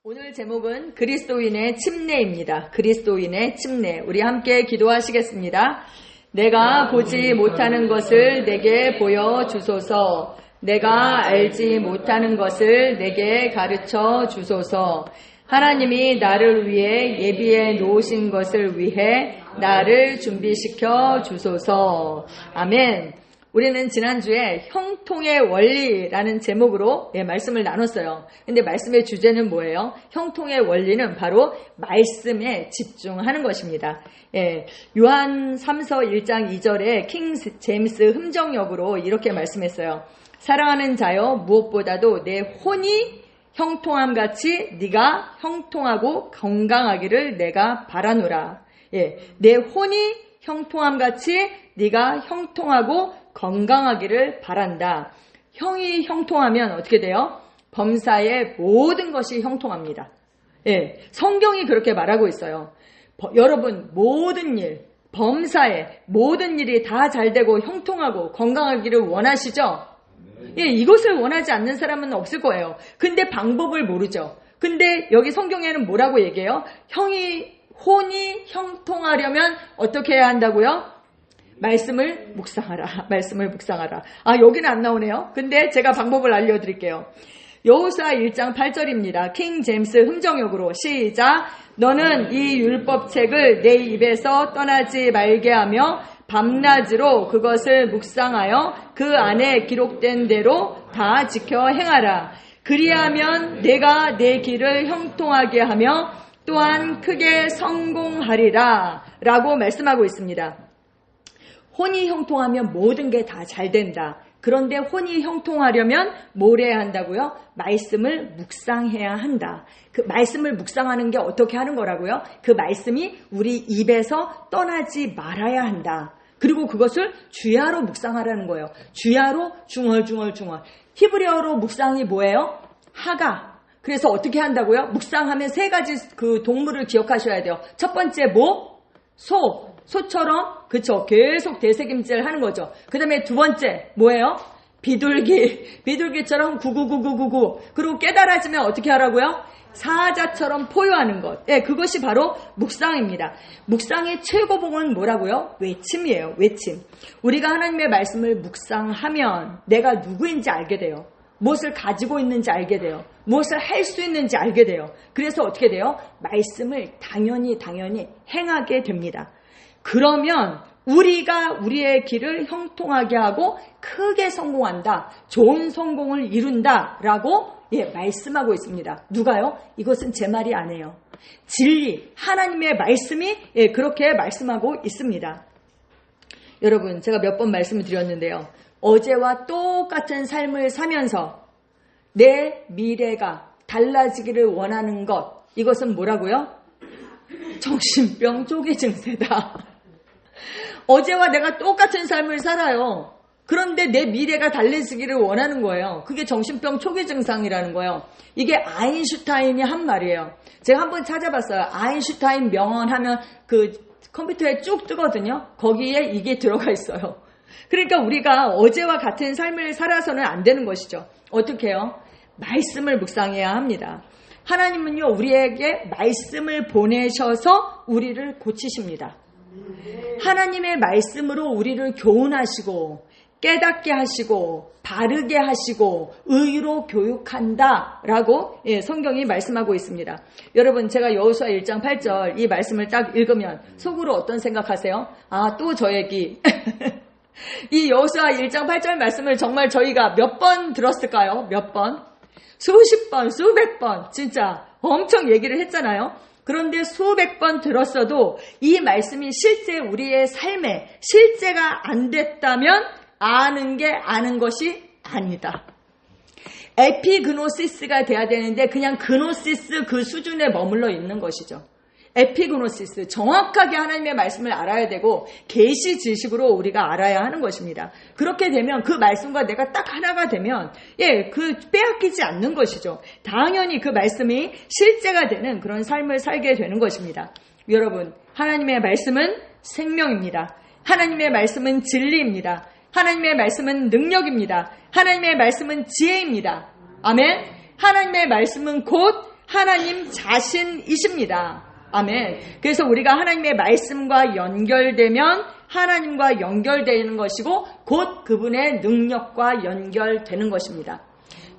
오늘 제목은 그리스도인의 침례입니다. 그리스도인의 침례. 우리 함께 기도하시겠습니다. 내가 보지 못하는 것을 내게 보여주소서. 내가 알지 못하는 것을 내게 가르쳐 주소서. 하나님이 나를 위해 예비해 놓으신 것을 위해 나를 준비시켜 주소서. 아멘. 우리는 지난주에 형통의 원리라는 제목으로 말씀을 나눴어요. 근데 말씀의 주제는 뭐예요? 형통의 원리는 바로 말씀에 집중하는 것입니다. 요한 3서 1장 2절에 킹 제임스 흠정역으로 이렇게 말씀했어요. 사랑하는 자여, 무엇보다도 내 혼이 형통함 같이 네가 형통하고 건강하기를 내가 바라노라. 내 혼이 형통함 같이 네가 형통하고 건강하기를 바란다. 형이 형통하면 어떻게 돼요? 범사의 모든 것이 형통합니다. 성경이 그렇게 말하고 있어요. 여러분, 모든 일, 범사의 모든 일이 다 잘되고 형통하고 건강하기를 원하시죠? 이것을 원하지 않는 사람은 없을 거예요. 근데 방법을 모르죠. 근데 여기 성경에는 뭐라고 얘기해요? 혼이 형통하려면 어떻게 해야 한다고요? 말씀을 묵상하라. 말씀을 묵상하라. 여기는 안 나오네요. 근데 제가 방법을 알려드릴게요. 여호수아 1장 8절입니다. 킹 제임스 흠정역으로 시작. 너는 이 율법책을 내 입에서 떠나지 말게 하며 밤낮으로 그것을 묵상하여 그 안에 기록된 대로 다 지켜 행하라. 그리하면 내가 내 길을 형통하게 하며 또한 크게 성공하리라. 라고 말씀하고 있습니다. 혼이 형통하면 모든 게 다 잘 된다. 그런데 혼이 형통하려면 뭘 해야 한다고요? 말씀을 묵상해야 한다. 그 말씀을 묵상하는 게 어떻게 하는 거라고요? 그 말씀이 우리 입에서 떠나지 말아야 한다. 그리고 그것을 주야로 묵상하라는 거예요. 주야로 중얼중얼. 히브리어로 묵상이 뭐예요? 하가. 그래서 어떻게 한다고요? 묵상하면 세 가지 그 동물을 기억하셔야 돼요. 첫 번째 뭐? 소처럼 그쵸, 계속 되새김질 하는 거죠. 그 다음에 두 번째 뭐예요? 비둘기처럼 구구구구구구. 그리고 깨달아지면 어떻게 하라고요? 사자처럼 포효하는 것. 그것이 바로 묵상입니다. 묵상의 최고봉은 뭐라고요? 외침이에요. 외침. 우리가 하나님의 말씀을 묵상하면 내가 누구인지 알게 돼요. 무엇을 가지고 있는지 알게 돼요. 무엇을 할 수 있는지 알게 돼요. 그래서 어떻게 돼요? 말씀을 당연히 행하게 됩니다. 그러면 우리가 우리의 길을 형통하게 하고 크게 성공한다. 좋은 성공을 이룬다. 라고 말씀하고 있습니다. 누가요? 이것은 제 말이 아니에요. 진리, 하나님의 말씀이 그렇게 말씀하고 있습니다. 여러분, 제가 몇 번 말씀을 드렸는데요. 어제와 똑같은 삶을 사면서 내 미래가 달라지기를 원하는 것, 이것은 뭐라고요? 정신병 초기 증세다. 어제와 내가 똑같은 삶을 살아요. 그런데 내 미래가 달라지기를 원하는 거예요. 그게 정신병 초기 증상이라는 거예요. 이게 아인슈타인이 한 말이에요. 제가 한번 찾아봤어요. 아인슈타인 명언 하면 그 컴퓨터에 쭉 뜨거든요. 거기에 이게 들어가 있어요. 그러니까 우리가 어제와 같은 삶을 살아서는 안 되는 것이죠. 어떻게 해요? 말씀을 묵상해야 합니다. 하나님은요, 우리에게 말씀을 보내셔서 우리를 고치십니다. 하나님의 말씀으로 우리를 교훈하시고 깨닫게 하시고 바르게 하시고 의로 교육한다라고 성경이 말씀하고 있습니다. 여러분, 제가 여호수아 1장 8절 이 말씀을 딱 읽으면 속으로 어떤 생각하세요? 또 저 얘기. 이 여호수아 1장 8절 말씀을 정말 저희가 몇 번 들었을까요? 몇 번? 수십 번, 수백 번 진짜 엄청 얘기를 했잖아요. 그런데 수백 번 들었어도 이 말씀이 실제 우리의 삶에 실제가 안 됐다면 아는 게 아는 것이 아니다. 에피그노시스가 돼야 되는데 그냥 그노시스 그 수준에 머물러 있는 것이죠. 에피그노시스, 정확하게 하나님의 말씀을 알아야 되고 계시 지식으로 우리가 알아야 하는 것입니다. 그렇게 되면 그 말씀과 내가 딱 하나가 되면 그 빼앗기지 않는 것이죠. 당연히 그 말씀이 실제가 되는 그런 삶을 살게 되는 것입니다. 여러분, 하나님의 말씀은 생명입니다. 하나님의 말씀은 진리입니다. 하나님의 말씀은 능력입니다. 하나님의 말씀은 지혜입니다. 아멘. 하나님의 말씀은 곧 하나님 자신이십니다. 아멘. 그래서 우리가 하나님의 말씀과 연결되면 하나님과 연결되는 것이고 곧 그분의 능력과 연결되는 것입니다.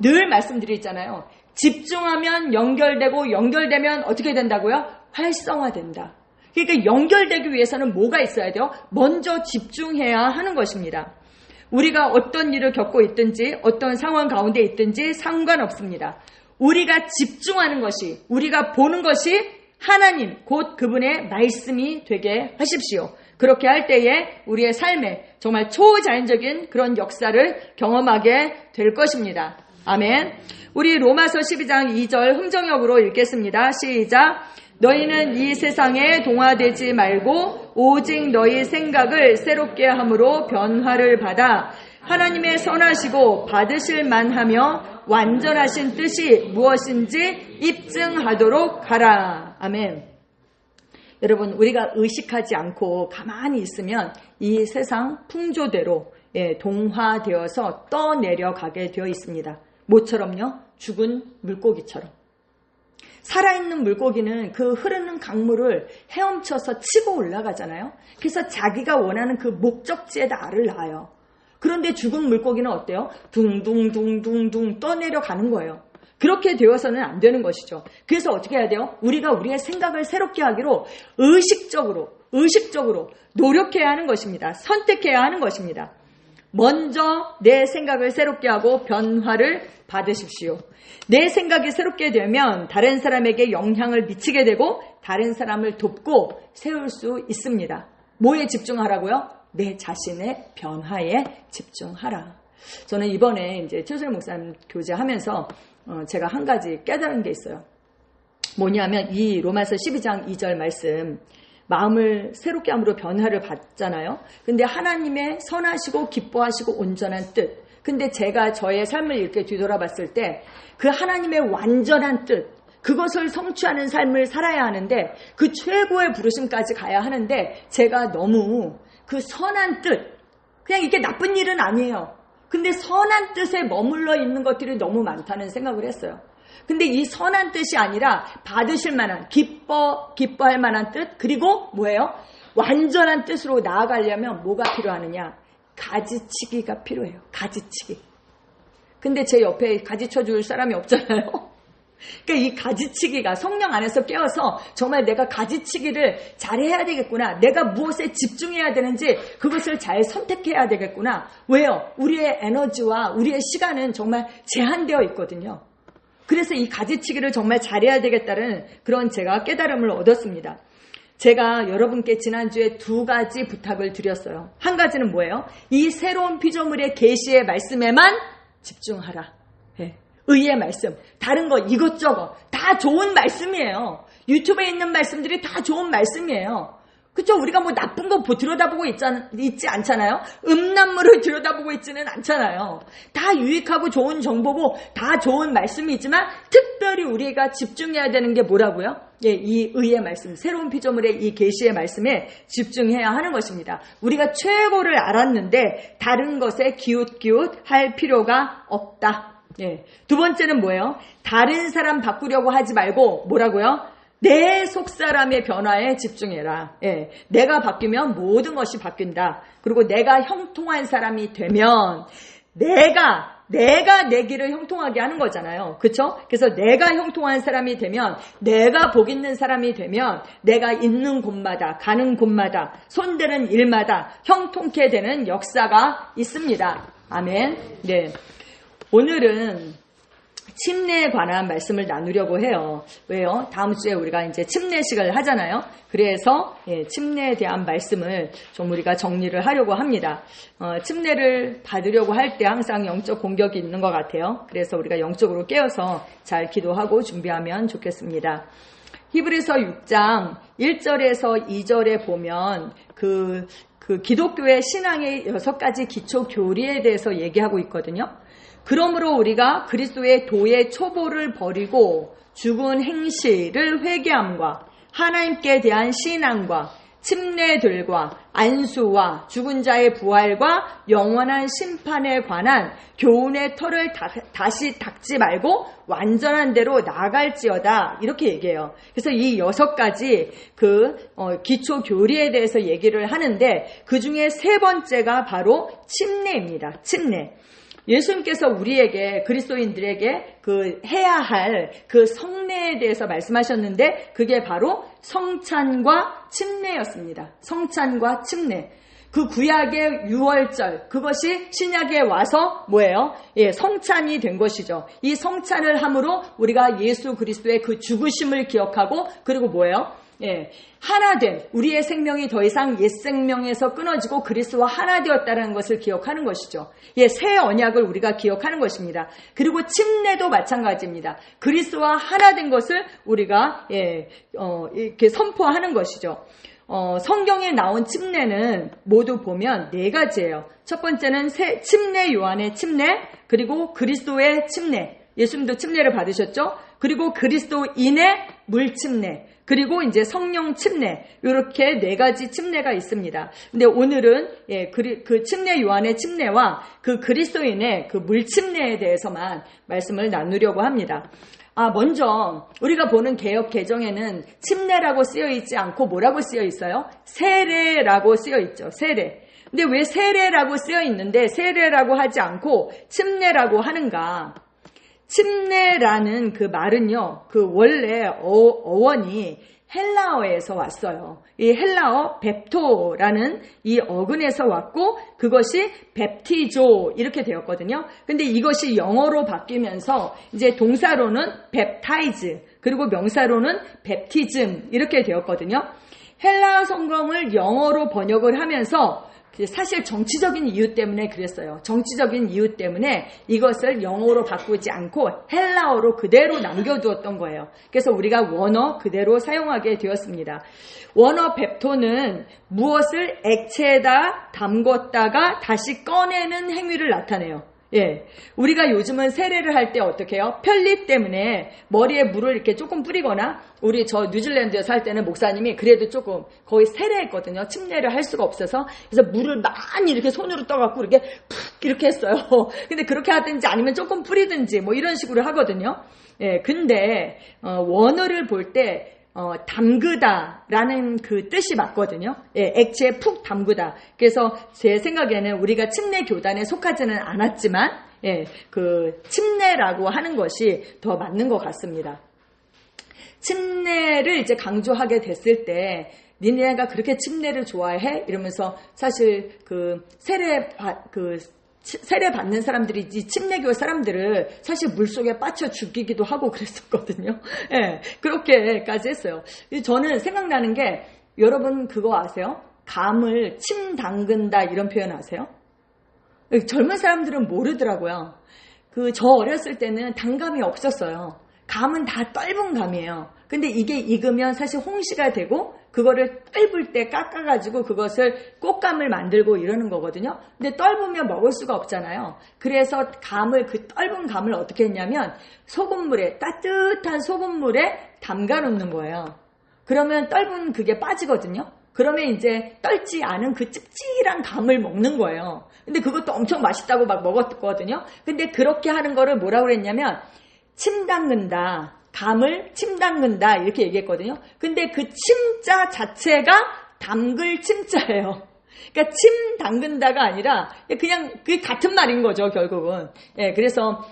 늘 말씀드리잖아요. 집중하면 연결되고 연결되면 어떻게 된다고요? 활성화된다. 그러니까 연결되기 위해서는 뭐가 있어야 돼요? 먼저 집중해야 하는 것입니다. 우리가 어떤 일을 겪고 있든지 어떤 상황 가운데 있든지 상관없습니다. 우리가 집중하는 것이, 우리가 보는 것이 하나님 곧 그분의 말씀이 되게 하십시오. 그렇게 할 때에 우리의 삶에 정말 초자연적인 그런 역사를 경험하게 될 것입니다. 아멘. 우리 로마서 12장 2절 흥정역으로 읽겠습니다. 시작. 너희는 이 세상에 동화되지 말고 오직 너희 생각을 새롭게 함으로 변화를 받아 하나님의 선하시고 받으실 만하며 완전하신 뜻이 무엇인지 입증하도록 하라. 아멘. 여러분, 우리가 의식하지 않고 가만히 있으면 이 세상 풍조대로 동화되어서 떠내려가게 되어 있습니다. 뭐처럼요? 죽은 물고기처럼. 살아있는 물고기는 그 흐르는 강물을 헤엄쳐서 치고 올라가잖아요. 그래서 자기가 원하는 그 목적지에다 알을 낳아요. 그런데 죽은 물고기는 어때요? 둥둥둥둥둥 떠내려가는 거예요. 그렇게 되어서는 안 되는 것이죠. 그래서 어떻게 해야 돼요? 우리가 우리의 생각을 새롭게 하기로 의식적으로 노력해야 하는 것입니다. 선택해야 하는 것입니다. 먼저 내 생각을 새롭게 하고 변화를 받으십시오. 내 생각이 새롭게 되면 다른 사람에게 영향을 미치게 되고 다른 사람을 돕고 세울 수 있습니다. 뭐에 집중하라고요? 내 자신의 변화에 집중하라. 저는 이번에 이제 최수일 목사님 교제하면서 제가 한 가지 깨달은 게 있어요. 뭐냐면 이 로마서 12장 2절 말씀, 마음을 새롭게 함으로 변화를 받잖아요. 근데 하나님의 선하시고 기뻐하시고 온전한 뜻. 근데 제가 저의 삶을 이렇게 뒤돌아봤을 때 그 하나님의 완전한 뜻, 그것을 성취하는 삶을 살아야 하는데 그 최고의 부르심까지 가야 하는데 제가 너무 그 선한 뜻, 그냥 이게 나쁜 일은 아니에요. 근데 선한 뜻에 머물러 있는 것들이 너무 많다는 생각을 했어요. 근데 이 선한 뜻이 아니라 받으실 만한, 기뻐할 만한 뜻, 그리고 뭐예요? 완전한 뜻으로 나아가려면 뭐가 필요하느냐? 가지치기가 필요해요. 가지치기. 근데 제 옆에 가지쳐줄 사람이 없잖아요. 그러니까 이 가지치기가 성령 안에서 깨어서 정말 내가 가지치기를 잘해야 되겠구나. 내가 무엇에 집중해야 되는지 그것을 잘 선택해야 되겠구나. 왜요? 우리의 에너지와 우리의 시간은 정말 제한되어 있거든요. 그래서 이 가지치기를 정말 잘해야 되겠다는 그런 제가 깨달음을 얻었습니다. 제가 여러분께 지난주에 2가지 부탁을 드렸어요. 한 가지는 뭐예요? 이 새로운 피조물의 계시의 말씀에만 집중하라. 의의 말씀, 다른 거 이것저것 다 좋은 말씀이에요. 유튜브에 있는 말씀들이 다 좋은 말씀이에요. 그렇죠? 우리가 뭐 나쁜 거 들여다보고 있지 않잖아요. 음란물을 들여다보고 있지는 않잖아요. 다 유익하고 좋은 정보고 다 좋은 말씀이지만 특별히 우리가 집중해야 되는 게 뭐라고요? 이 의의 말씀, 새로운 피조물의 이 계시의 말씀에 집중해야 하는 것입니다. 우리가 최고를 알았는데 다른 것에 기웃기웃할 필요가 없다. 두 번째는 뭐예요? 다른 사람 바꾸려고 하지 말고 뭐라고요? 내 속사람의 변화에 집중해라. 내가 바뀌면 모든 것이 바뀐다. 그리고 내가 형통한 사람이 되면 내가 내 길을 형통하게 하는 거잖아요. 그렇죠? 그래서 내가 형통한 사람이 되면, 내가 복 있는 사람이 되면 내가 있는 곳마다, 가는 곳마다, 손대는 일마다 형통케 되는 역사가 있습니다. 아멘. 네. 오늘은 침례에 관한 말씀을 나누려고 해요. 왜요? 다음 주에 우리가 이제 침례식을 하잖아요. 그래서 침례에 대한 말씀을 좀 우리가 정리를 하려고 합니다. 침례를 받으려고 할 때 항상 영적 공격이 있는 것 같아요. 그래서 우리가 영적으로 깨어서 잘 기도하고 준비하면 좋겠습니다. 히브리서 6장 1절에서 2절에 보면 그 기독교의 신앙의 6가지 기초 교리에 대해서 얘기하고 있거든요. 그러므로 우리가 그리스도의 도의 초보를 버리고 죽은 행실을 회개함과 하나님께 대한 신앙과 침례들과 안수와 죽은 자의 부활과 영원한 심판에 관한 교훈의 털을 다시 닦지 말고 완전한 대로 나아갈지어다 이렇게 얘기해요. 그래서 이 6가지 기초 교리에 대해서 얘기를 하는데 그 중에 3번째가 바로 침례입니다. 침례. 예수님께서 우리에게 그리스도인들에게 해야 할 성례에 대해서 말씀하셨는데 그게 바로 성찬과 침례였습니다. 성찬과 침례. 그 구약의 유월절 그것이 신약에 와서 뭐예요? 성찬이 된 것이죠. 이 성찬을 함으로 우리가 예수 그리스도의 그 죽으심을 기억하고 그리고 뭐예요? 하나됨, 우리의 생명이 더 이상 옛 생명에서 끊어지고 그리스도와 하나 되었다는 것을 기억하는 것이죠. 새 언약을 우리가 기억하는 것입니다. 그리고 침례도 마찬가지입니다. 그리스도와 하나 된 것을 우리가 이렇게 선포하는 것이죠. 성경에 나온 침례는 모두 보면 4가지예요. 첫 번째는 침례 요한의 침례, 그리고 그리스도의 침례. 예수님도 침례를 받으셨죠? 그리고 그리스도인의 물침례, 그리고 이제 성령 침례, 이렇게 4가지 침례가 있습니다. 근데 오늘은 그 침례 요한의 침례와 그 그리스도인의 그 물침례에 대해서만 말씀을 나누려고 합니다. 먼저 우리가 보는 개역 개정에는 침례라고 쓰여 있지 않고 뭐라고 쓰여 있어요? 세례라고 쓰여 있죠. 세례. 근데 왜 세례라고 쓰여 있는데 세례라고 하지 않고 침례라고 하는가? 침례라는 그 말은요, 원래 어원이 헬라어에서 왔어요. 이 헬라어 뱁토라는 이 어근에서 왔고 그것이 뱁티조 이렇게 되었거든요. 근데 이것이 영어로 바뀌면서 이제 동사로는 뱁타이즈 그리고 명사로는 뱁티즘 이렇게 되었거든요. 헬라어 성경을 영어로 번역을 하면서 사실 정치적인 이유 때문에 그랬어요. 정치적인 이유 때문에 이것을 영어로 바꾸지 않고 헬라어로 그대로 남겨두었던 거예요. 그래서 우리가 원어 그대로 사용하게 되었습니다. 원어 뱁토는 무엇을 액체에다 담궜다가 다시 꺼내는 행위를 나타내요. 우리가 요즘은 세례를 할 때 어떻게 해요? 편리 때문에 머리에 물을 이렇게 조금 뿌리거나 우리 저 뉴질랜드에 살 때는 목사님이 그래도 조금 거의 세례했거든요. 침례를 할 수가 없어서. 그래서 물을 많이 이렇게 손으로 떠갖고 이렇게 푹 이렇게 했어요. 근데 그렇게 하든지 아니면 조금 뿌리든지 뭐 이런 식으로 하거든요. 근데 원어를 볼 때 담그다라는 그 뜻이 맞거든요. 액체에 푹 담그다. 그래서 제 생각에는 우리가 침례 교단에 속하지는 않았지만, 그 침례라고 하는 것이 더 맞는 것 같습니다. 침례를 이제 강조하게 됐을 때, 니네가 그렇게 침례를 좋아해? 이러면서 사실 세례 받는 사람들이 이 침례교 사람들을 사실 물속에 빠쳐 죽이기도 하고 그랬었거든요. 그렇게까지 했어요. 저는 생각나는 게 여러분 그거 아세요? 감을 침 담근다 이런 표현 아세요? 젊은 사람들은 모르더라고요. 저 어렸을 때는 단감이 없었어요. 감은 다 떫은 감이에요. 근데 이게 익으면 사실 홍시가 되고 그거를 떫을 때 깎아가지고 그것을 꽃감을 만들고 이러는 거거든요. 근데 떫으면 먹을 수가 없잖아요. 그래서 그 떫은 감을 어떻게 했냐면 따뜻한 소금물에 담가 놓는 거예요. 그러면 떫은 그게 빠지거든요. 그러면 이제 떫지 않은 그 찝찝한 감을 먹는 거예요. 근데 그것도 엄청 맛있다고 막 먹었거든요. 근데 그렇게 하는 거를 뭐라고 그랬냐면 침 담근다. 감을 침 담근다 이렇게 얘기했거든요. 근데 그 침자 자체가 담글 침자예요. 그러니까 침 담근다가 아니라 그냥 그게 같은 말인 거죠 결국은. 그래서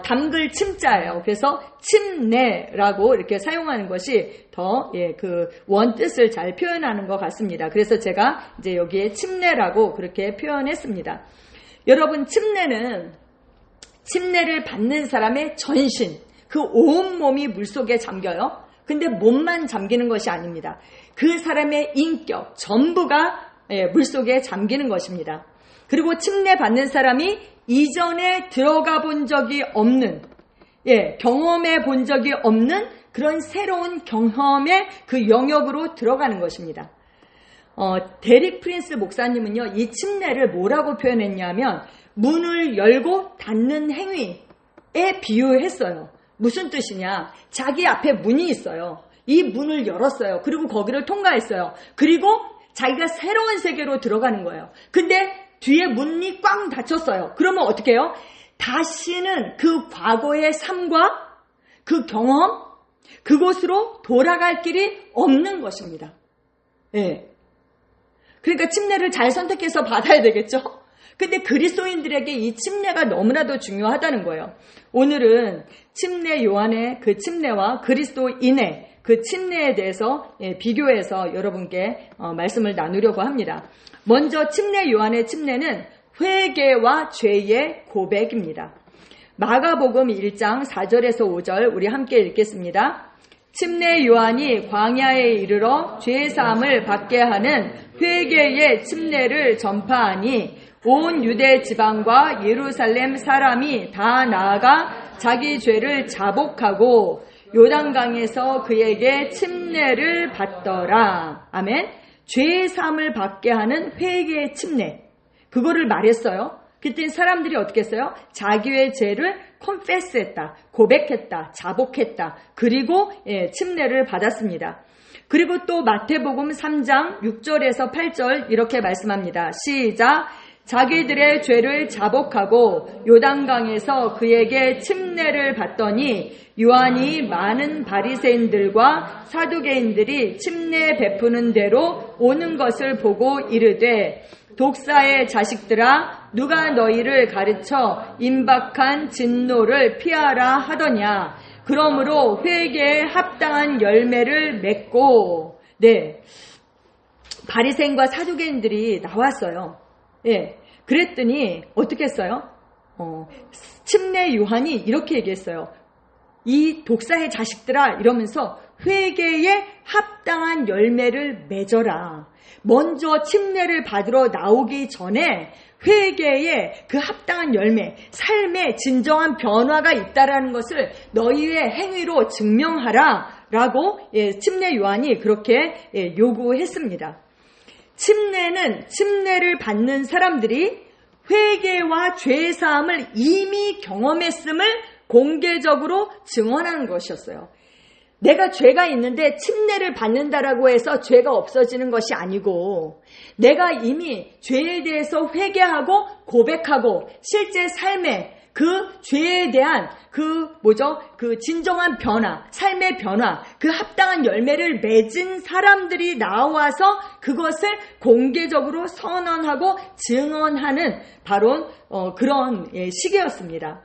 담글 침자예요. 그래서 침례라고 이렇게 사용하는 것이 더 그 원뜻을 잘 표현하는 것 같습니다. 그래서 제가 이제 여기에 침례라고 그렇게 표현했습니다. 여러분 침례를 받는 사람의 전신, 그 온몸이 물속에 잠겨요. 근데 몸만 잠기는 것이 아닙니다. 그 사람의 인격 전부가 물속에 잠기는 것입니다. 그리고 침례 받는 사람이 이전에 들어가 본 적이 없는, 경험해 본 적이 없는 그런 새로운 경험의 그 영역으로 들어가는 것입니다. 데릭 프린스 목사님은요, 이 침례를 뭐라고 표현했냐면 문을 열고 닫는 행위에 비유했어요. 무슨 뜻이냐? 자기 앞에 문이 있어요. 이 문을 열었어요. 그리고 거기를 통과했어요. 그리고 자기가 새로운 세계로 들어가는 거예요. 근데 뒤에 문이 꽝 닫혔어요. 그러면 어떻게 해요? 다시는 그 과거의 삶과 그 경험, 그곳으로 돌아갈 길이 없는 것입니다. 예. 그러니까 침례를 잘 선택해서 받아야 되겠죠? 근데 그리스도인들에게 이 침례가 너무나도 중요하다는 거예요. 오늘은 침례 요한의 그 침례와 그리스도인의 그 침례에 대해서 비교해서 여러분께 말씀을 나누려고 합니다. 먼저 침례 요한의 침례는 회개와 죄의 고백입니다. 마가복음 1장 4절에서 5절 우리 함께 읽겠습니다. 침례 요한이 광야에 이르러 죄사함을 받게 하는 회개의 침례를 전파하니 온 유대 지방과 예루살렘 사람이 다 나아가 자기 죄를 자복하고 요단강에서 그에게 침례를 받더라. 아멘. 죄사함을 받게 하는 회개의 침례. 그거를 말했어요. 그때 사람들이 어떻게 했어요? 자기의 죄를 confess했다, 고백했다, 자복했다. 그리고 침례를 받았습니다. 그리고 또 마태복음 3장 6절에서 8절 이렇게 말씀합니다. 시작. 자기들의 죄를 자복하고 요단강에서 그에게 침례를 받더니 요한이 많은 바리새인들과 사두개인들이 침례 베푸는 대로 오는 것을 보고 이르되 독사의 자식들아 누가 너희를 가르쳐 임박한 진노를 피하라 하더냐. 그러므로 회개에 합당한 열매를 맺고. 네, 바리새인과 사두개인들이 나왔어요. 예, 그랬더니 어떻게 했어요? 침례 요한이 이렇게 얘기했어요. 이 독사의 자식들아 이러면서 회개에 합당한 열매를 맺어라. 먼저 침례를 받으러 나오기 전에 회개에 그 합당한 열매, 삶에 진정한 변화가 있다라는 것을 너희의 행위로 증명하라 라고 침례 요한이 그렇게 요구했습니다. 침례는 침례를 받는 사람들이 회개와 죄사함을 이미 경험했음을 공개적으로 증언하는 것이었어요. 내가 죄가 있는데 침례를 받는다라고 해서 죄가 없어지는 것이 아니고 내가 이미 죄에 대해서 회개하고 고백하고 실제 삶에 그 죄에 대한 그 진정한 변화, 삶의 변화, 그 합당한 열매를 맺은 사람들이 나와서 그것을 공개적으로 선언하고 증언하는 바로 그런 시기였습니다.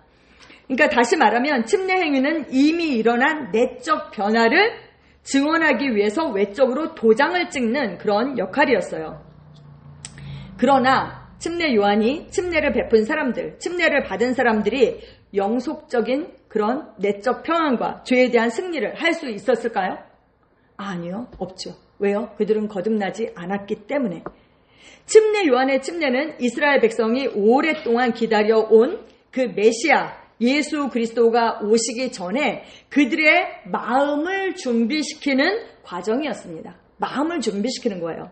그러니까 다시 말하면 침례 행위는 이미 일어난 내적 변화를 증언하기 위해서 외적으로 도장을 찍는 그런 역할이었어요. 그러나 침례 요한이 침례를 베푼 사람들, 침례를 받은 사람들이 영속적인 그런 내적 평안과 죄에 대한 승리를 할 수 있었을까요? 아니요, 없죠. 왜요? 그들은 거듭나지 않았기 때문에. 침례 요한의 침례는 이스라엘 백성이 오랫동안 기다려온 그 메시아 예수 그리스도가 오시기 전에 그들의 마음을 준비시키는 과정이었습니다. 마음을 준비시키는 거예요.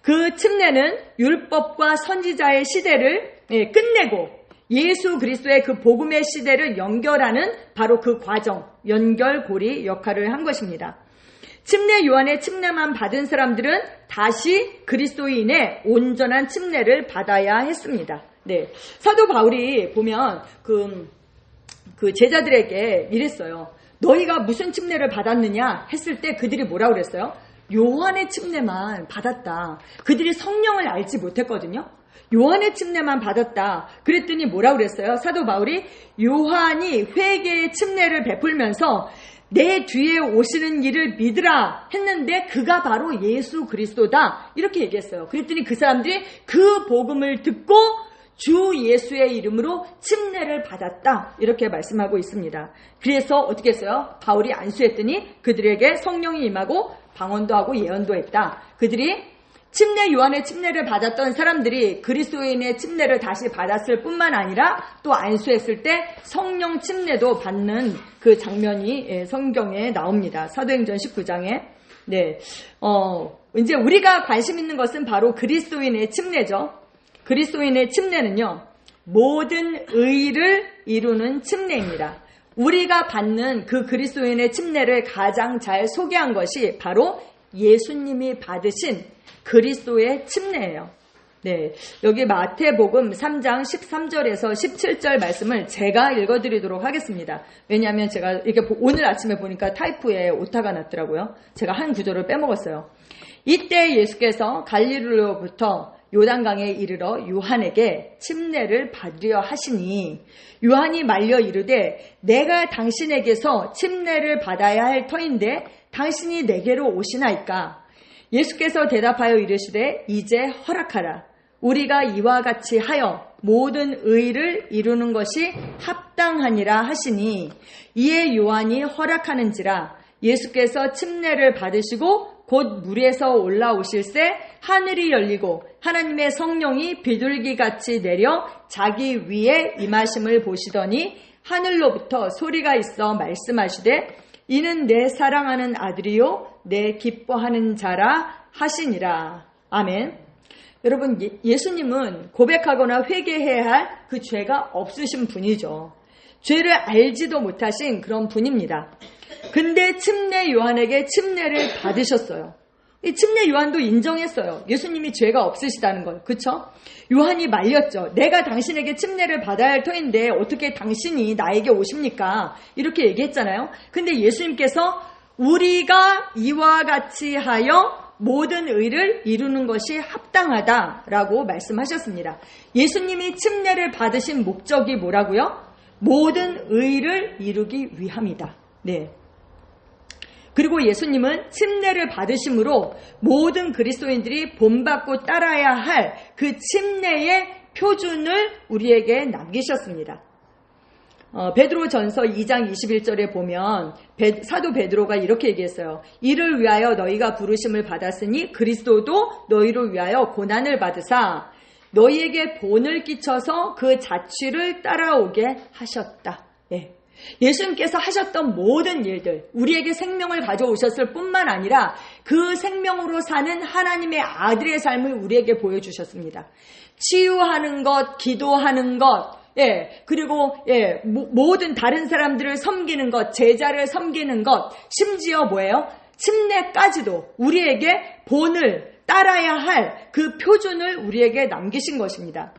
그 침례는 율법과 선지자의 시대를 끝내고 예수 그리스도의 그 복음의 시대를 연결하는 바로 그 과정, 연결고리 역할을 한 것입니다. 침례 요한의 침례만 받은 사람들은 다시 그리스도인의 온전한 침례를 받아야 했습니다. 네, 사도 바울이 보면 그 제자들에게 이랬어요. 너희가 무슨 침례를 받았느냐 했을 때 그들이 뭐라고 그랬어요? 요한의 침례만 받았다. 그들이 성령을 알지 못했거든요. 요한의 침례만 받았다. 그랬더니 뭐라고 그랬어요? 사도 바울이 요한이 회개의 침례를 베풀면서 내 뒤에 오시는 이를 믿으라 했는데 그가 바로 예수 그리스도다. 이렇게 얘기했어요. 그랬더니 그 사람들이 그 복음을 듣고 주 예수의 이름으로 침례를 받았다. 이렇게 말씀하고 있습니다. 그래서 어떻게 했어요? 바울이 안수했더니 그들에게 성령이 임하고 방언도 하고 예언도 했다. 그들이 침례 요한의 침례를 받았던 사람들이 그리스도인의 침례를 다시 받았을 뿐만 아니라 또 안수했을 때 성령 침례도 받는 그 장면이 성경에 나옵니다. 사도행전 19장에. 네. 이제 우리가 관심 있는 것은 바로 그리스도인의 침례죠. 그리스도인의 침례는요, 모든 의를 이루는 침례입니다. 우리가 받는 그 그리스도인의 침례를 가장 잘 소개한 것이 바로 예수님이 받으신 그리스도의 침례예요. 네, 여기 마태복음 3장 13절에서 17절 말씀을 제가 읽어드리도록 하겠습니다. 왜냐하면 제가 이렇게 오늘 아침에 보니까 타이프에 오타가 났더라고요. 제가 한 구절을 빼먹었어요. 이때 예수께서 갈릴리로부터 요단강에 이르러 요한에게 침례를 받으려 하시니 요한이 말려 이르되 내가 당신에게서 침례를 받아야 할 터인데 당신이 내게로 오시나이까. 예수께서 대답하여 이르시되 이제 허락하라. 우리가 이와 같이 하여 모든 의를 이루는 것이 합당하니라 하시니 이에 요한이 허락하는지라. 예수께서 침례를 받으시고 곧 물에서 올라오실새 하늘이 열리고 하나님의 성령이 비둘기같이 내려 자기 위에 임하심을 보시더니 하늘로부터 소리가 있어 말씀하시되 이는 내 사랑하는 아들이요 내 기뻐하는 자라 하시니라. 아멘. 여러분, 예수님은 고백하거나 회개해야 할 그 죄가 없으신 분이죠. 죄를 알지도 못하신 그런 분입니다. 근데 침례 요한에게 침례를 받으셨어요. 이 침례 요한도 인정했어요. 예수님이 죄가 없으시다는 걸. 그쵸? 요한이 말렸죠. 내가 당신에게 침례를 받아야 할 터인데 어떻게 당신이 나에게 오십니까? 이렇게 얘기했잖아요. 근데 예수님께서 우리가 이와 같이 하여 모든 의를 이루는 것이 합당하다라고 말씀하셨습니다. 예수님이 침례를 받으신 목적이 뭐라고요? 모든 의를 이루기 위함이다. 네. 그리고 예수님은 침례를 받으심으로 모든 그리스도인들이 본받고 따라야 할 그 침례의 표준을 우리에게 남기셨습니다. 베드로전서 2장 21절에 보면 사도 베드로가 이렇게 얘기했어요. 이를 위하여 너희가 부르심을 받았으니 그리스도도 너희를 위하여 고난을 받으사 너희에게 본을 끼쳐서 그 자취를 따라오게 하셨다. 예. 예수님께서 하셨던 모든 일들, 우리에게 생명을 가져오셨을 뿐만 아니라 그 생명으로 사는 하나님의 아들의 삶을 우리에게 보여주셨습니다. 치유하는 것, 기도하는 것, 그리고 모든 다른 사람들을 섬기는 것, 제자를 섬기는 것, 심지어 뭐예요? 침례까지도 우리에게 본을 따라야 할 그 표준을 우리에게 남기신 것입니다.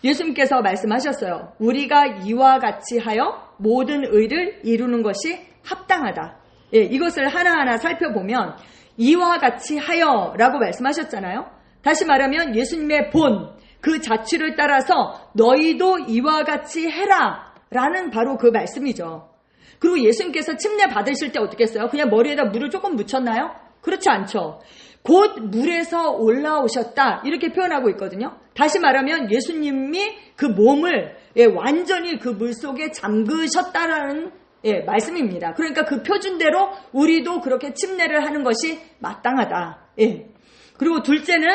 예수님께서 말씀하셨어요. 우리가 이와 같이 하여 모든 의를 이루는 것이 합당하다. 이것을 하나하나 살펴보면 이와 같이 하여 라고 말씀하셨잖아요. 다시 말하면 예수님의 본, 그 자취를 따라서 너희도 이와 같이 해라 라는 바로 그 말씀이죠. 그리고 예수님께서 침례 받으실 때 어떻게 했어요? 그냥 머리에다 물을 조금 묻혔나요? 그렇지 않죠. 곧 물에서 올라오셨다 이렇게 표현하고 있거든요. 다시 말하면 예수님이 그 몸을 완전히 그 물속에 잠그셨다라는 말씀입니다. 그러니까 그 표준대로 우리도 그렇게 침례를 하는 것이 마땅하다. 그리고 둘째는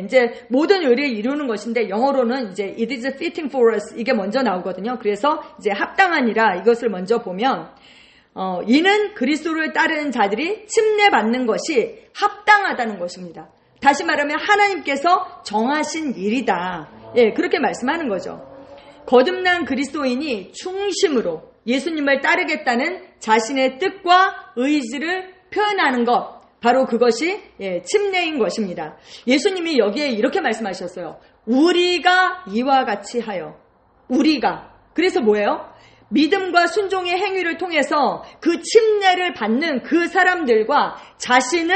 이제 모든 의를 이루는 것인데 영어로는 이제 it is fitting for us 이게 먼저 나오거든요. 그래서 이제 합당하니라 이것을 먼저 보면 이는 그리스도를 따르는 자들이 침례받는 것이 합당하다는 것입니다. 다시 말하면 하나님께서 정하신 일이다. 그렇게 말씀하는 거죠. 거듭난 그리스도인이 충심으로 예수님을 따르겠다는 자신의 뜻과 의지를 표현하는 것, 바로 그것이 침례인 것입니다. 예수님이 여기에 이렇게 말씀하셨어요. 우리가 이와 같이 하여. 우리가. 그래서 뭐예요? 믿음과 순종의 행위를 통해서 그 침례를 받는 그 사람들과 자신을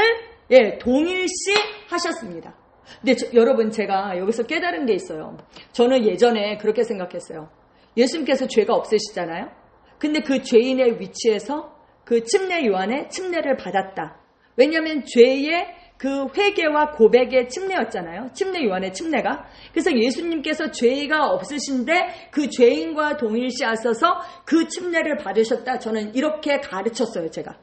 동일시 하셨습니다. 근데 여러분 제가 여기서 깨달은 게 있어요. 저는 예전에 그렇게 생각했어요. 예수님께서 죄가 없으시잖아요. 근데 그 죄인의 위치에서 그 침례 요한의 침례를 받았다. 왜냐하면 죄의 그 회개와 고백의 침례였잖아요. 침례 요한의 침례가. 그래서 예수님께서 죄가 없으신데 그 죄인과 동일시하셔서 그 침례를 받으셨다. 저는 이렇게 가르쳤어요. 제가.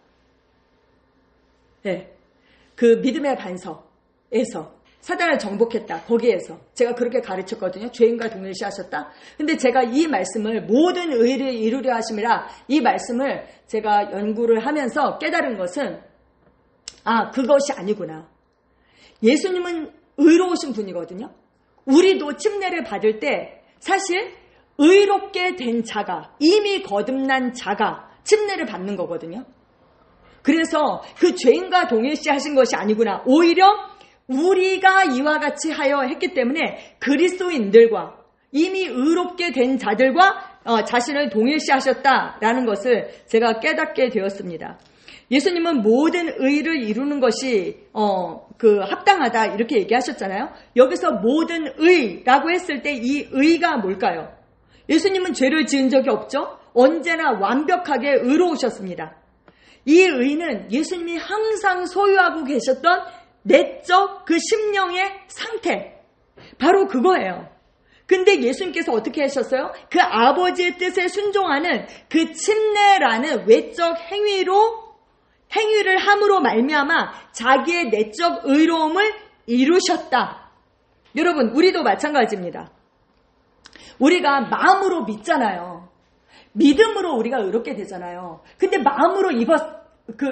그 믿음의 반석에서 사단을 정복했다. 거기에서 제가 그렇게 가르쳤거든요. 죄인과 동일시하셨다. 근데 제가 이 말씀을 모든 의를 이루려 하심이라 이 말씀을 제가 연구를 하면서 깨달은 것은 그것이 아니구나. 예수님은 의로우신 분이거든요. 우리도 침례를 받을 때 사실 의롭게 된 자가, 이미 거듭난 자가 침례를 받는 거거든요. 그래서 그 죄인과 동일시 하신 것이 아니구나. 오히려 우리가 이와 같이 하여 했기 때문에 그리스도인들과 이미 의롭게 된 자들과 자신을 동일시 하셨다라는 것을 제가 깨닫게 되었습니다. 예수님은 모든 의를 이루는 것이 합당하다 이렇게 얘기하셨잖아요. 여기서 모든 의라고 했을 때 이 의가 뭘까요? 예수님은 죄를 지은 적이 없죠. 언제나 완벽하게 의로우셨습니다. 이 의는 예수님이 항상 소유하고 계셨던 내적 그 심령의 상태, 바로 그거예요. 근데 예수님께서 어떻게 하셨어요? 그 아버지의 뜻에 순종하는 그 침례라는 외적 행위를 함으로 말미암아 자기의 내적 의로움을 이루셨다. 여러분, 우리도 마찬가지입니다. 우리가 마음으로 믿잖아요. 믿음으로 우리가 의롭게 되잖아요. 근데 마음으로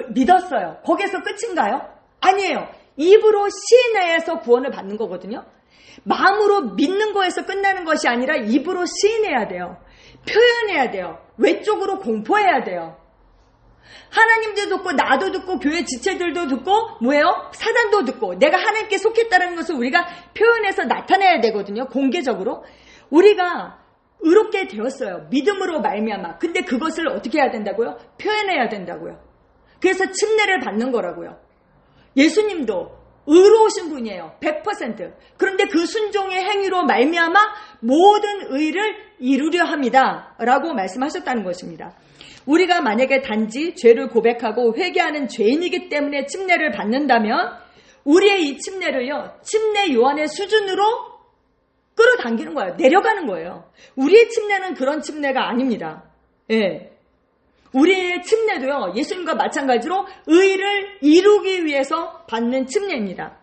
믿었어요. 거기에서 끝인가요? 아니에요. 입으로 시인해서 구원을 받는 거거든요. 마음으로 믿는 거에서 끝나는 것이 아니라 입으로 시인해야 돼요. 표현해야 돼요. 외적으로 공포해야 돼요. 하나님도 듣고 나도 듣고 교회 지체들도 듣고 뭐예요? 사단도 듣고 내가 하나님께 속했다는 것을 우리가 표현해서 나타내야 되거든요. 공개적으로. 우리가 의롭게 되었어요. 믿음으로 말미암아. 근데 그것을 어떻게 해야 된다고요? 표현해야 된다고요. 그래서 침례를 받는 거라고요. 예수님도 의로우신 분이에요. 100%. 그런데 그 순종의 행위로 말미암아 모든 의를 이루려 합니다. 라고 말씀하셨다는 것입니다. 우리가 만약에 단지 죄를 고백하고 회개하는 죄인이기 때문에 침례를 받는다면 우리의 이 침례를요, 침례 요한의 수준으로 끌어당기는 거예요. 내려가는 거예요. 우리의 침례는 그런 침례가 아닙니다. 예. 우리의 침례도요, 예수님과 마찬가지로 의를 이루기 위해서 받는 침례입니다.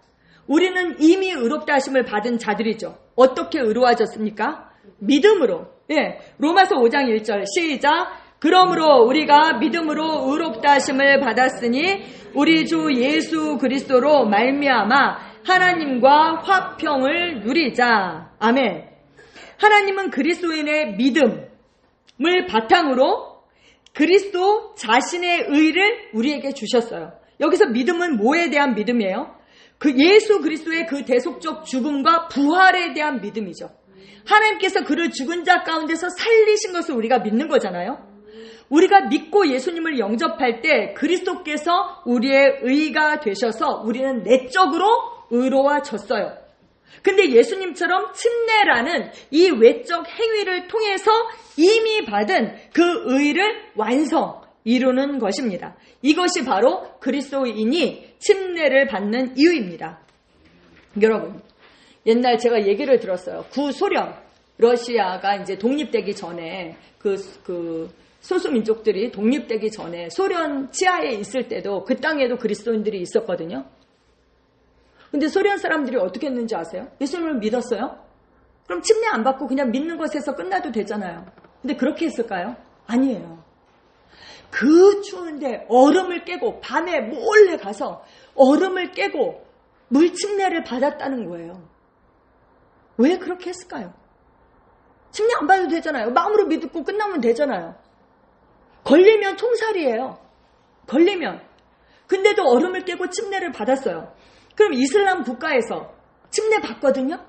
우리는 이미 의롭다 하심을 받은 자들이죠. 어떻게 의로워졌습니까? 믿음으로. 예. 로마서 5장 1절 시작. 그러므로 우리가 믿음으로 의롭다 하심을 받았으니 우리 주 예수 그리스도로 말미암아 하나님과 화평을 누리자. 아멘. 하나님은 그리스도인의 믿음을 바탕으로 그리스도 자신의 의를 우리에게 주셨어요. 여기서 믿음은 뭐에 대한 믿음이에요? 그 예수 그리스도의 그 대속적 죽음과 부활에 대한 믿음이죠. 하나님께서 그를 죽은 자 가운데서 살리신 것을 우리가 믿는 거잖아요. 우리가 믿고 예수님을 영접할 때 그리스도께서 우리의 의가 되셔서 우리는 내적으로 의로워졌어요. 근데 예수님처럼 침례라는 이 외적 행위를 통해서 이미 받은 그 의를 이루는 것입니다. 이것이 바로 그리스도인이 침례를 받는 이유입니다. 여러분, 옛날 제가 얘기를 들었어요. 구소련, 러시아가 이제 독립되기 전에 소수민족들이 독립되기 전에 소련 치하에 있을 때도 그 땅에도 그리스도인들이 있었거든요. 근데 소련 사람들이 어떻게 했는지 아세요? 예수님을 믿었어요? 그럼 침례 안 받고 그냥 믿는 것에서 끝나도 되잖아요. 근데 그렇게 했을까요? 아니에요. 그 추운데 얼음을 깨고 밤에 몰래 가서 얼음을 깨고 물 침례를 받았다는 거예요. 왜 그렇게 했을까요? 침례 안 받아도 되잖아요. 마음으로 믿고 끝나면 되잖아요. 걸리면 총살이에요. 걸리면. 근데도 얼음을 깨고 침례를 받았어요. 그럼 이슬람 국가에서 침례 받거든요?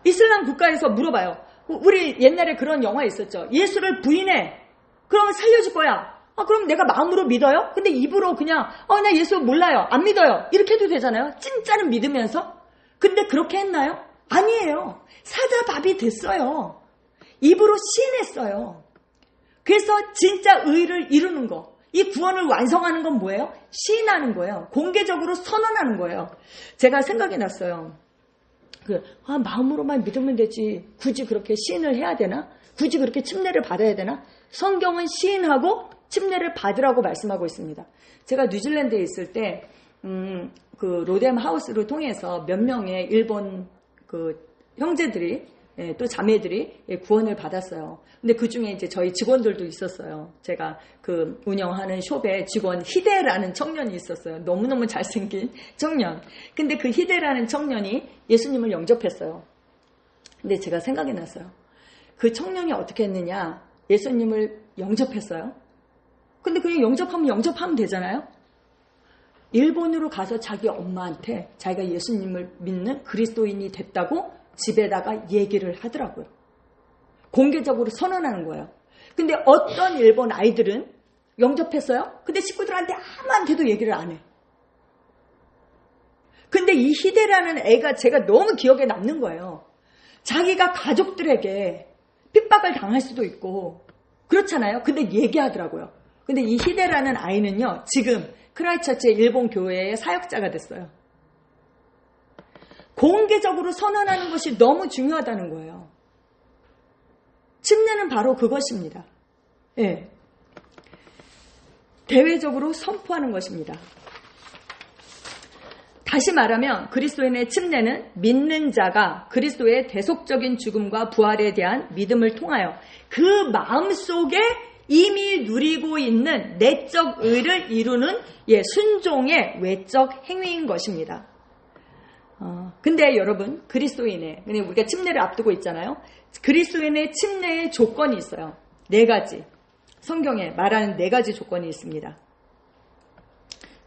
이슬람 국가에서 물어봐요. 우리 옛날에 그런 영화 있었죠. 예수를 부인해. 그러면 살려줄 거야. 그럼 내가 마음으로 믿어요? 근데 입으로 그냥 나 예수 몰라요. 안 믿어요. 이렇게 해도 되잖아요. 진짜는 믿으면서. 근데 그렇게 했나요? 아니에요. 사자밥이 됐어요. 입으로 시인했어요. 그래서 진짜 의를 이루는 거. 이 구원을 완성하는 건 뭐예요? 시인하는 거예요. 공개적으로 선언하는 거예요. 제가 생각이 났어요. 마음으로만 믿으면 되지. 굳이 그렇게 시인을 해야 되나? 굳이 그렇게 침례를 받아야 되나? 성경은 시인하고 침례를 받으라고 말씀하고 있습니다. 제가 뉴질랜드에 있을 때 그 로뎀 하우스를 통해서 몇 명의 일본 그 형제들이 또 자매들이 구원을 받았어요. 근데 그 중에 이제 저희 직원들도 있었어요. 제가 그 운영하는 숍에 직원 히데라는 청년이 있었어요. 너무너무 잘생긴 청년. 근데 그 히데라는 청년이 예수님을 영접했어요. 근데 제가 생각이 났어요. 그 청년이 어떻게 했느냐? 예수님을 영접했어요. 근데 그냥 영접하면 되잖아요. 일본으로 가서 자기 엄마한테 자기가 예수님을 믿는 그리스도인이 됐다고 집에다가 얘기를 하더라고요. 공개적으로 선언하는 거예요. 근데 어떤 일본 아이들은 영접했어요. 근데 식구들한테 아무한테도 얘기를 안 해. 근데 이 히데라는 애가 제가 너무 기억에 남는 거예요. 자기가 가족들에게 핍박을 당할 수도 있고 그렇잖아요. 근데 얘기하더라고요. 근데 이 히데라는 아이는요, 지금 크라이처치의 일본 교회의 사역자가 됐어요. 공개적으로 선언하는 것이 너무 중요하다는 거예요. 침례는 바로 그것입니다. 예. 대외적으로 선포하는 것입니다. 다시 말하면 그리스도인의 침례는 믿는 자가 그리스도의 대속적인 죽음과 부활에 대한 믿음을 통하여 그 마음속에 이미 누리고 있는 내적 의를 이루는 순종의 외적 행위인 것입니다. 근데 여러분, 그리스도인의, 우리가 침례를 앞두고 있잖아요. 그리스도인의 침례의 조건이 있어요. 4가지. 성경에 말하는 4가지 조건이 있습니다.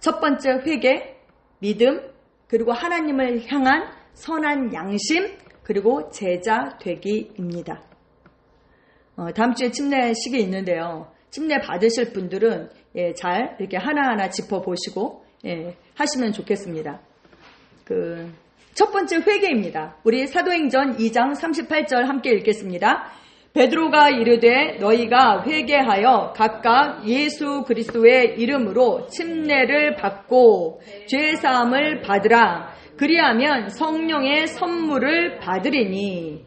첫 번째, 회개, 믿음, 그리고 하나님을 향한 선한 양심, 그리고 제자 되기입니다. 다음 주에 침례식이 있는데요. 침례 받으실 분들은 잘 이렇게 하나하나 짚어보시고 하시면 좋겠습니다. 첫 번째 회개입니다. 우리 사도행전 2장 38절 함께 읽겠습니다. 베드로가 이르되 너희가 회개하여 각각 예수 그리스도의 이름으로 침례를 받고 죄사함을 받으라. 그리하면 성령의 선물을 받으리니.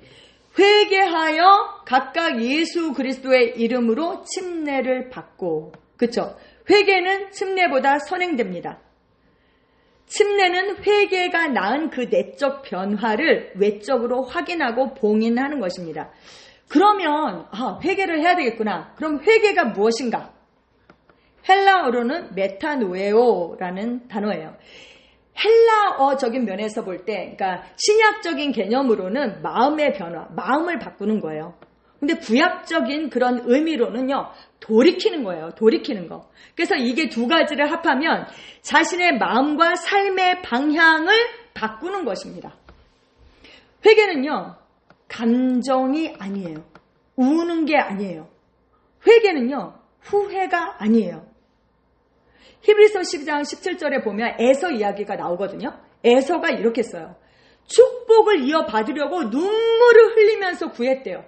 회개하여 각각 예수 그리스도의 이름으로 침례를 받고. 그쵸? 회개는 침례보다 선행됩니다. 침례는 회개가 낳은 그 내적 변화를 외적으로 확인하고 봉인하는 것입니다. 그러면 회개를 해야 되겠구나. 그럼 회개가 무엇인가? 헬라어로는 메타노에오라는 단어예요. 헬라어적인 면에서 볼 때, 그러니까 신약적인 개념으로는 마음의 변화, 마음을 바꾸는 거예요. 근데 구약적인 그런 의미로는요, 돌이키는 거예요. 돌이키는 거. 그래서 이게 2가지를 합하면 자신의 마음과 삶의 방향을 바꾸는 것입니다. 회개는요, 감정이 아니에요. 우는 게 아니에요. 회개는요, 후회가 아니에요. 히브리서 10장 17절에 보면 에서 이야기가 나오거든요. 에서가 이렇게 써요. 축복을 이어받으려고 눈물을 흘리면서 구했대요.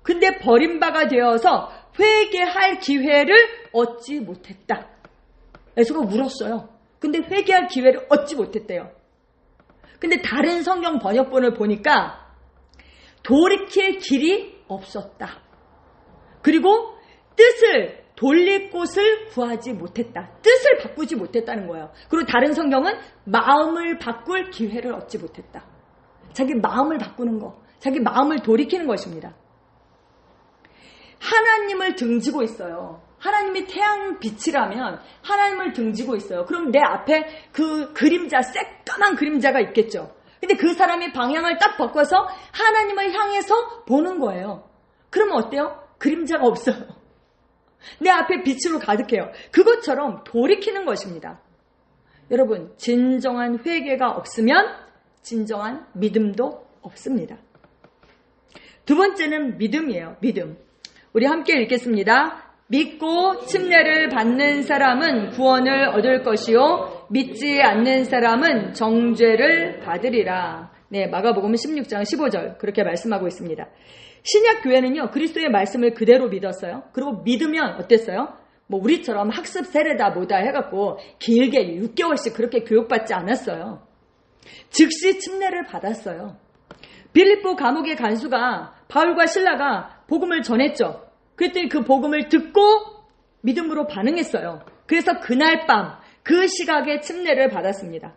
근데 버림바가 되어서 회개할 기회를 얻지 못했다. 에서가 울었어요. 근데 회개할 기회를 얻지 못했대요. 근데 다른 성경 번역본을 보니까 돌이킬 길이 없었다. 그리고 뜻을 돌릴 곳을 구하지 못했다. 뜻을 바꾸지 못했다는 거예요. 그리고 다른 성경은 마음을 바꿀 기회를 얻지 못했다. 자기 마음을 바꾸는 거, 자기 마음을 돌이키는 것입니다. 하나님을 등지고 있어요. 하나님이 태양빛이라면 하나님을 등지고 있어요. 그럼 내 앞에 그 그림자, 새까만 그림자가 있겠죠. 근데 그 사람이 방향을 딱 바꿔서 하나님을 향해서 보는 거예요. 그러면 어때요? 그림자가 없어요. 내 앞에 빛으로 가득해요. 그것처럼 돌이키는 것입니다. 여러분, 진정한 회개가 없으면 진정한 믿음도 없습니다. 2번째는 믿음이에요. 믿음. 우리 함께 읽겠습니다. 믿고 침례를 받는 사람은 구원을 얻을 것이요 믿지 않는 사람은 정죄를 받으리라. 네, 마가복음 16장 15절 그렇게 말씀하고 있습니다. 신약 교회는요, 그리스도의 말씀을 그대로 믿었어요. 그리고 믿으면 어땠어요? 우리처럼 학습 세례다 뭐다 해갖고 길게 6개월씩 그렇게 교육받지 않았어요. 즉시 침례를 받았어요. 빌립보 감옥의 간수가 바울과 실라가 복음을 전했죠. 그랬더니 그 복음을 듣고 믿음으로 반응했어요. 그래서 그날 밤 그 시각에 침례를 받았습니다.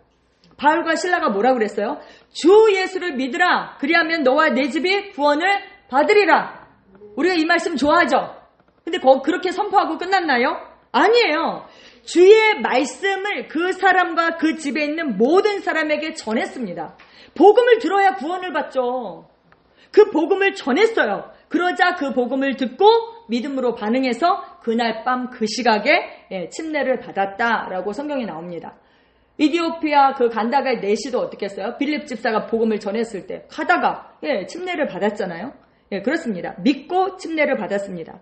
바울과 실라가 뭐라고 그랬어요? 주 예수를 믿으라. 그리하면 너와 내 집이 구원을 받으리라. 우리가 이 말씀 좋아하죠? 근데 그렇게 선포하고 끝났나요? 아니에요. 주의 말씀을 그 사람과 그 집에 있는 모든 사람에게 전했습니다. 복음을 들어야 구원을 받죠. 그 복음을 전했어요. 그러자 그 복음을 듣고 믿음으로 반응해서 그날 밤 그 시각에 침례를 받았다라고 성경에 나옵니다. 이디오피아 그 간다가의 내시도 어떻게 했어요? 빌립 집사가 복음을 전했을 때 가다가 침례를 받았잖아요. 그렇습니다. 믿고 침례를 받았습니다.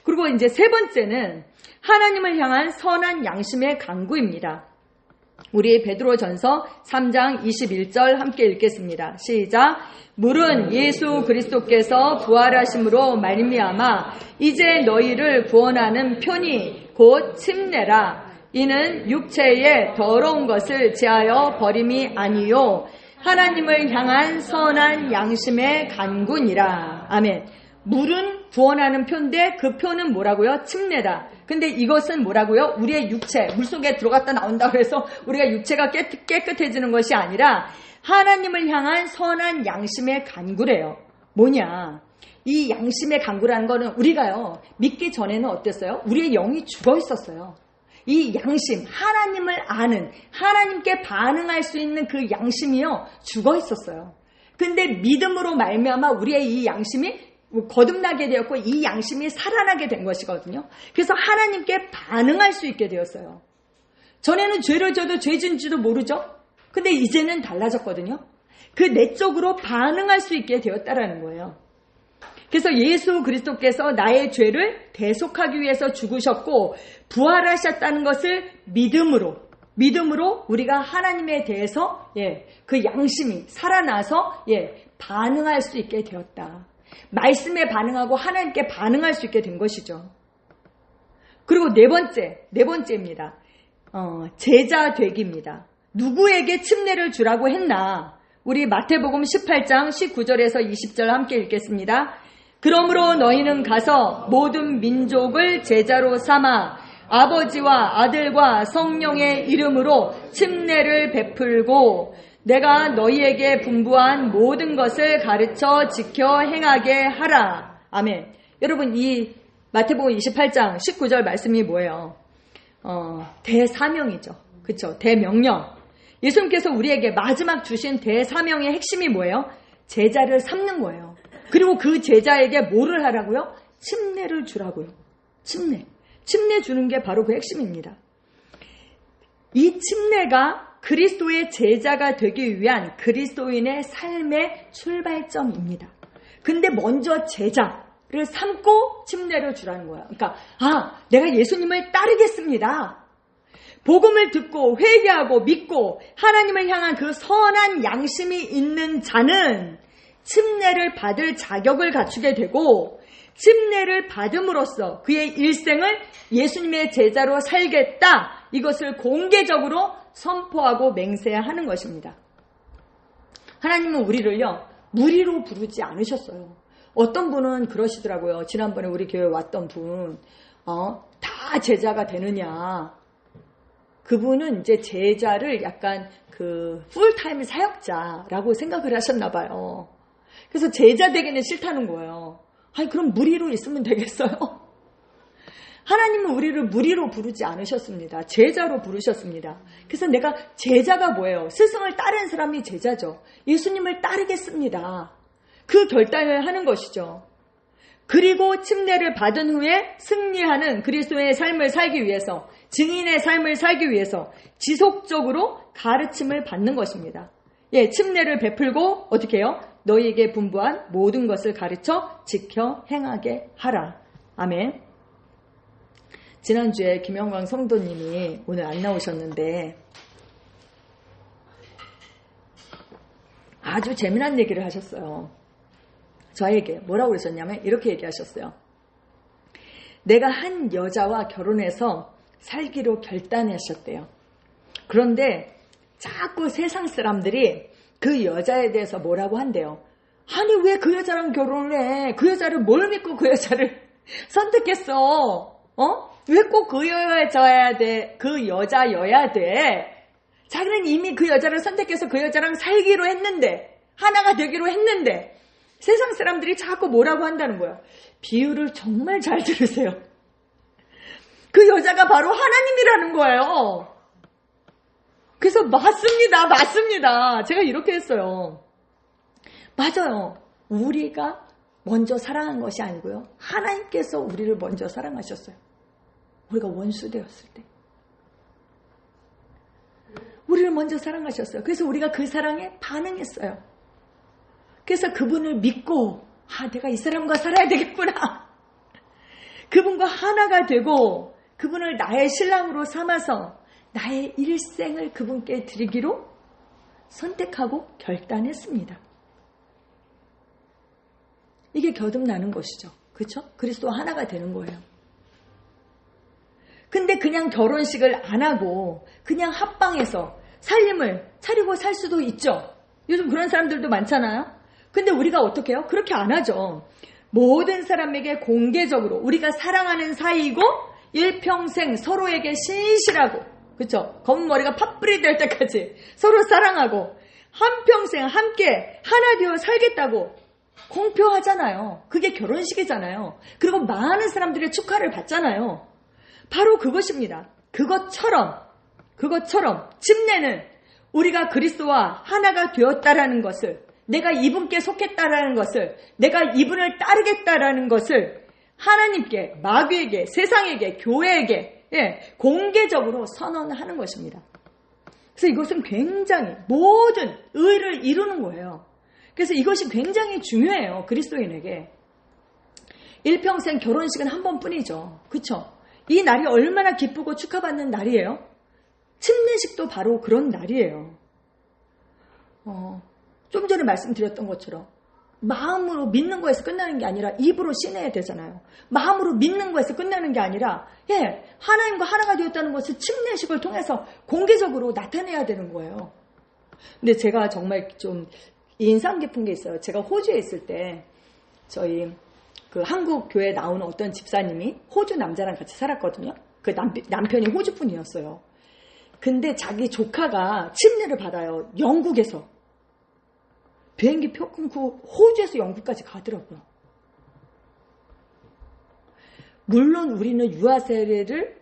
그리고 이제 세 번째는 하나님을 향한 선한 양심의 간구입니다. 우리 베드로전서 3장 21절 함께 읽겠습니다. 시작. 물은 예수 그리스도께서 부활하심으로 말미암아 이제 너희를 구원하는 편이 곧 침례라. 이는 육체의 더러운 것을 제하여 버림이 아니요 하나님을 향한 선한 양심의 간구니라. 아멘. 물은 구원하는 표인데 그 표는 뭐라고요? 침례다. 근데 이것은 뭐라고요? 우리의 육체, 물속에 들어갔다 나온다고 해서 우리가 육체가 깨끗해지는 것이 아니라 하나님을 향한 선한 양심의 간구래요. 뭐냐? 이 양심의 간구라는 거는 우리가요, 믿기 전에는 어땠어요? 우리의 영이 죽어 있었어요. 이 양심, 하나님을 아는, 하나님께 반응할 수 있는 그 양심이요, 죽어 있었어요. 근데 믿음으로 말미암아 우리의 이 양심이 거듭나게 되었고 이 양심이 살아나게 된 것이거든요. 그래서 하나님께 반응할 수 있게 되었어요. 전에는 죄를 져도 죄진지도 모르죠. 근데 이제는 달라졌거든요. 그 내적으로 반응할 수 있게 되었다라는 거예요. 그래서 예수 그리스도께서 나의 죄를 대속하기 위해서 죽으셨고 부활하셨다는 것을 믿음으로 우리가 하나님에 대해서 그 양심이 살아나서 반응할 수 있게 되었다. 말씀에 반응하고 하나님께 반응할 수 있게 된 것이죠. 그리고 네 번째입니다. 제자 되기입니다. 누구에게 침례를 주라고 했나? 우리 마태복음 18장 19절에서 20절 함께 읽겠습니다. 그러므로 너희는 가서 모든 민족을 제자로 삼아 아버지와 아들과 성령의 이름으로 침례를 베풀고 내가 너희에게 분부한 모든 것을 가르쳐 지켜 행하게 하라. 아멘. 여러분, 이 마태복음 28장 19절 말씀이 뭐예요? 대사명이죠. 그렇죠? 대명령. 예수님께서 우리에게 마지막 주신 대사명의 핵심이 뭐예요? 제자를 삼는 거예요. 그리고 그 제자에게 뭐를 하라고요? 침례를 주라고요. 침례 주는 게 바로 그 핵심입니다. 이 침례가 그리스도의 제자가 되기 위한 그리스도인의 삶의 출발점입니다. 근데 먼저 제자를 삼고 침례를 주라는 거예요. 그러니까 내가 예수님을 따르겠습니다. 복음을 듣고 회개하고 믿고 하나님을 향한 그 선한 양심이 있는 자는 침례를 받을 자격을 갖추게 되고 침례를 받음으로써 그의 일생을 예수님의 제자로 살겠다. 이것을 공개적으로 선포하고 맹세하는 것입니다. 하나님은 우리를요, 무리로 부르지 않으셨어요. 어떤 분은 그러시더라고요. 지난번에 우리 교회에 왔던 분, 다 제자가 되느냐. 그분은 이제 제자를 약간 그 풀타임 사역자라고 생각을 하셨나 봐요. 그래서 제자 되기는 싫다는 거예요. 그럼 무리로 있으면 되겠어요? 하나님은 우리를 무리로 부르지 않으셨습니다. 제자로 부르셨습니다. 그래서 내가 제자가 뭐예요? 스승을 따르는 사람이 제자죠. 예수님을 따르겠습니다. 그 결단을 하는 것이죠. 그리고 침례를 받은 후에 승리하는 그리스도의 삶을 살기 위해서, 증인의 삶을 살기 위해서 지속적으로 가르침을 받는 것입니다. 침례를 베풀고 어떻게 해요? 너희에게 분부한 모든 것을 가르쳐 지켜 행하게 하라. 아멘. 지난주에 김영광 성도님이 오늘 안 나오셨는데 아주 재미난 얘기를 하셨어요. 저에게 뭐라고 그러셨냐면 이렇게 얘기하셨어요. 내가 한 여자와 결혼해서 살기로 결단하셨대요. 그런데 자꾸 세상 사람들이 그 여자에 대해서 뭐라고 한대요. 아니 왜 그 여자랑 결혼을 해? 그 여자를 뭘 믿고 그 여자를 선택했어? 왜 꼭 그 여자여야 돼? 그 여자여야 돼? 자기는 이미 그 여자를 선택해서 그 여자랑 살기로 했는데, 하나가 되기로 했는데, 세상 사람들이 자꾸 뭐라고 한다는 거야. 비유를 정말 잘 들으세요. 그 여자가 바로 하나님이라는 거예요. 그래서 맞습니다. 제가 이렇게 했어요. 맞아요. 우리가 먼저 사랑한 것이 아니고요. 하나님께서 우리를 먼저 사랑하셨어요. 우리가 원수 되었을 때. 우리를 먼저 사랑하셨어요. 그래서 우리가 그 사랑에 반응했어요. 그래서 그분을 믿고 내가 이 사람과 살아야 되겠구나. 그분과 하나가 되고 그분을 나의 신랑으로 삼아서 나의 일생을 그분께 드리기로 선택하고 결단했습니다. 이게 거듭나는 것이죠. 그렇죠? 그리스도와 하나가 되는 거예요. 근데 그냥 결혼식을 안 하고 그냥 합방해서 살림을 차리고 살 수도 있죠. 요즘 그런 사람들도 많잖아요. 근데 우리가 어떻게 해요? 그렇게 안 하죠. 모든 사람에게 공개적으로 우리가 사랑하는 사이이고 일평생 서로에게 신실하고, 그렇죠? 검은 머리가 팥불이 될 때까지 서로 사랑하고 한평생 함께 하나 되어 살겠다고 공표하잖아요. 그게 결혼식이잖아요. 그리고 많은 사람들의 축하를 받잖아요. 바로 그것입니다. 그것처럼 침례는 우리가 그리스도와 하나가 되었다라는 것을, 내가 이분께 속했다라는 것을, 내가 이분을 따르겠다라는 것을 하나님께, 마귀에게, 세상에게, 교회에게 공개적으로 선언하는 것입니다. 그래서 이것은 굉장히 모든 의를 이루는 거예요. 그래서 이것이 굉장히 중요해요. 그리스도인에게. 일평생 결혼식은 한 번뿐이죠. 그렇죠? 이 날이 얼마나 기쁘고 축하받는 날이에요. 침례식도 바로 그런 날이에요. 좀 전에 말씀드렸던 것처럼 마음으로 믿는 거에서 끝나는 게 아니라 입으로 신해야 되잖아요. 마음으로 믿는 거에서 끝나는 게 아니라 하나님과 하나가 되었다는 것을 침례식을 통해서 공개적으로 나타내야 되는 거예요. 근데 제가 정말 좀 인상 깊은 게 있어요. 제가 호주에 있을 때 저희 그 한국 교회에 나오는 어떤 집사님이 호주 남자랑 같이 살았거든요. 그 남편이 호주 분이었어요. 근데 자기 조카가 침례를 받아요. 영국에서. 비행기 표 끊고 호주에서 영국까지 가더라고요. 물론 우리는 유아 세례를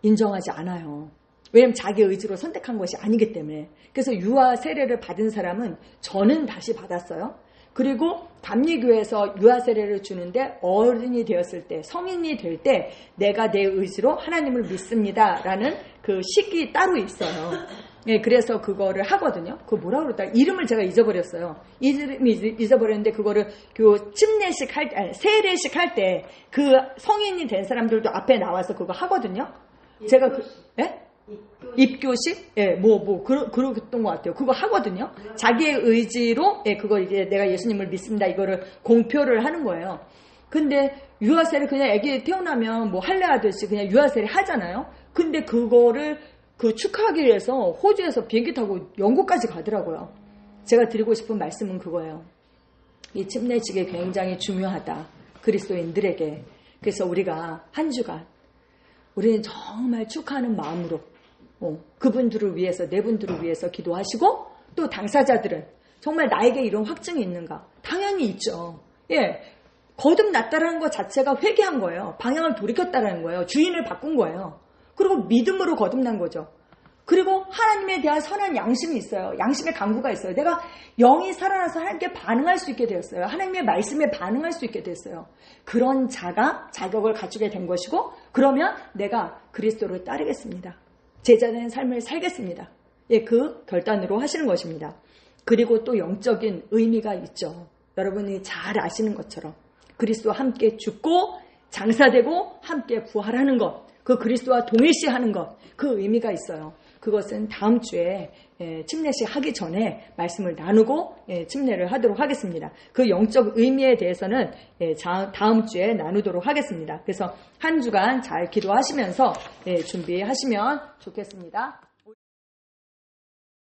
인정하지 않아요. 왜냐면 자기 의지로 선택한 것이 아니기 때문에. 그래서 유아 세례를 받은 사람은 저는 다시 받았어요. 그리고 감리교에서 유아 세례를 주는데 어른이 되었을 때, 성인이 될 때 내가 내 의지로 하나님을 믿습니다라는 그 식이 따로 있어요. 그래서 그거를 하거든요. 그거 뭐라고 그랬다? 이름을 제가 잊어버렸어요. 이름이 잊어버렸는데 그거를 그 침례식 할 때, 세례식 할 때 그 성인이 된 사람들도 앞에 나와서 그거 하거든요. 제가 입교식? 그랬던 것 같아요. 그거 하거든요. 자기의 의지로, 그거 이제 내가 예수님을 믿습니다. 이거를 공표를 하는 거예요. 근데 유아세례 그냥 애기 태어나면 뭐 할례 하듯이 그냥 유아세례 하잖아요. 근데 그거를 축하하기 위해서 호주에서 비행기 타고 영국까지 가더라고요. 제가 드리고 싶은 말씀은 그거예요. 이 침례식이 굉장히 중요하다. 그리스도인들에게. 그래서 우리가 한 주간 우리는 정말 축하하는 마음으로 그분들을 위해서, 네 분들을 위해서 기도하시고, 또 당사자들은 정말 나에게 이런 확증이 있는가? 당연히 있죠. 거듭났다라는 것 자체가 회개한 거예요. 방향을 돌이켰다라는 거예요. 주인을 바꾼 거예요. 그리고 믿음으로 거듭난 거죠. 그리고 하나님에 대한 선한 양심이 있어요. 양심의 강구가 있어요. 내가 영이 살아나서 하나님께 반응할 수 있게 되었어요. 하나님의 말씀에 반응할 수 있게 됐어요. 그런 자격을 갖추게 된 것이고, 그러면 내가 그리스도를 따르겠습니다. 제자된 삶을 살겠습니다. 그 결단으로 하시는 것입니다. 그리고 또 영적인 의미가 있죠. 여러분이 잘 아시는 것처럼 그리스도와 함께 죽고 장사되고 함께 부활하는 것, 그 그리스도와 동일시하는 것, 그 의미가 있어요. 그것은 다음 주에 침례식 하기 전에 말씀을 나누고 침례를 하도록 하겠습니다. 그 영적 의미에 대해서는 다음 주에 나누도록 하겠습니다. 그래서 한 주간 잘 기도하시면서 준비하시면 좋겠습니다.